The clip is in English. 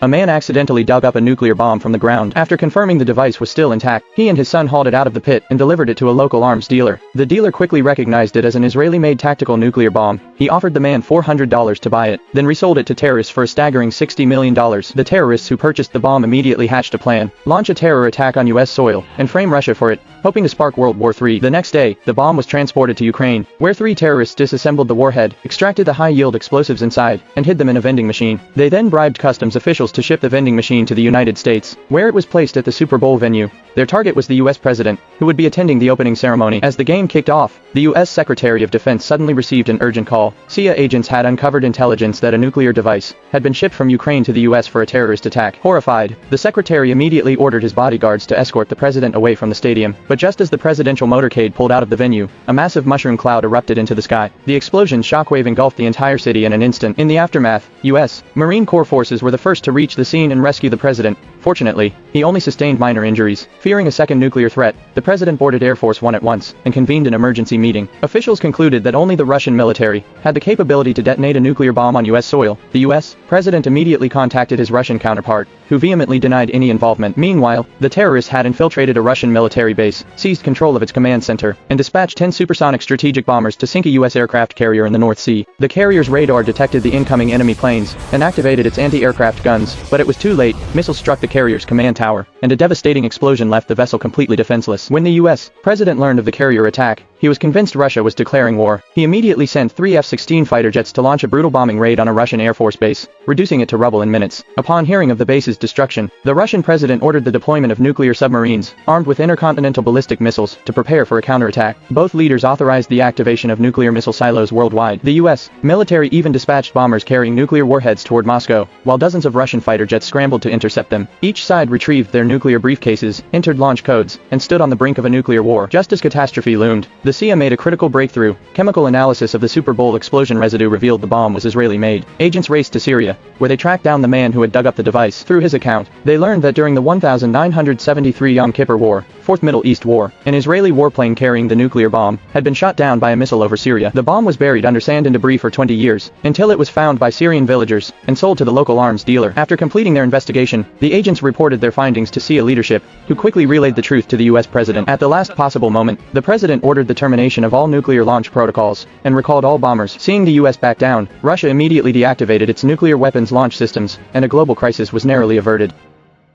A man accidentally dug up a nuclear bomb from the ground. After confirming the device was still intact, he and his son hauled it out of the pit and delivered it to a local arms dealer. The dealer quickly recognized it as an Israeli-made tactical nuclear bomb. He offered the man $400 to buy it, then resold it to terrorists for a staggering $60 million. The terrorists who purchased the bomb immediately hatched a plan, launch a terror attack on U.S. soil, and frame Russia for it, hoping to spark World War III. The next day, the bomb was transported to Ukraine, where 3 terrorists disassembled the warhead, extracted the high-yield explosives inside, and hid them in a vending machine. They then bribed customs officials to ship the vending machine to the United States, where it was placed at the Super Bowl venue. Their target was the U.S. president, who would be attending the opening ceremony. As the game kicked off, the U.S. Secretary of Defense suddenly received an urgent call. CIA agents had uncovered intelligence that a nuclear device had been shipped from Ukraine to the U.S. for a terrorist attack. Horrified, the secretary immediately ordered his bodyguards to escort the president away from the stadium. But just as the presidential motorcade pulled out of the venue, a massive mushroom cloud erupted into the sky. The explosion's shockwave engulfed the entire city in an instant. In the aftermath, U.S. Marine Corps forces were the first to reach the scene and rescue the president. Fortunately, he only sustained minor injuries. Fearing a second nuclear threat, the president boarded Air Force One at once and convened an emergency meeting. Officials concluded that only the Russian military had the capability to detonate a nuclear bomb on U.S. soil. The U.S. president immediately contacted his Russian counterpart, who vehemently denied any involvement. Meanwhile, the terrorists had infiltrated a Russian military base, seized control of its command center, and dispatched 10 supersonic strategic bombers to sink a U.S. aircraft carrier in the North Sea. The carrier's radar detected the incoming enemy planes and activated its anti-aircraft guns, but it was too late. Missiles struck the carrier's command tower, and a devastating explosion left the vessel completely defenseless. When the U.S. president learned of the carrier attack, he was convinced Russia was declaring war. He immediately sent 3 F-16 fighter jets to launch a brutal bombing raid on a Russian Air Force base, reducing it to rubble in minutes. Upon hearing of the base's destruction, the Russian president ordered the deployment of nuclear submarines, armed with intercontinental ballistic missiles, to prepare for a counterattack. Both leaders authorized the activation of nuclear missile silos worldwide. The U.S. military even dispatched bombers carrying nuclear warheads toward Moscow, while dozens of Russian fighter jets scrambled to intercept them. Each side retrieved their nuclear briefcases, entered launch codes, and stood on the brink of a nuclear war. Just as catastrophe loomed, the CIA made a critical breakthrough. Chemical analysis of the Super Bowl explosion residue revealed the bomb was Israeli-made. Agents raced to Syria, where they tracked down the man who had dug up the device. Through his account, they learned that during the 1973 Yom Kippur War, Fourth Middle East War, an Israeli warplane carrying the nuclear bomb had been shot down by a missile over Syria. The bomb was buried under sand and debris for 20 years, until it was found by Syrian villagers and sold to the local arms dealer. After completing their investigation, the agents reported their findings to CIA leadership, who quickly relayed the truth to the U.S. president. At the last possible moment, the president ordered the termination of all nuclear launch protocols and recalled all bombers. Seeing the U.S. back down, Russia immediately deactivated its nuclear weapons launch systems, and a global crisis was narrowly averted.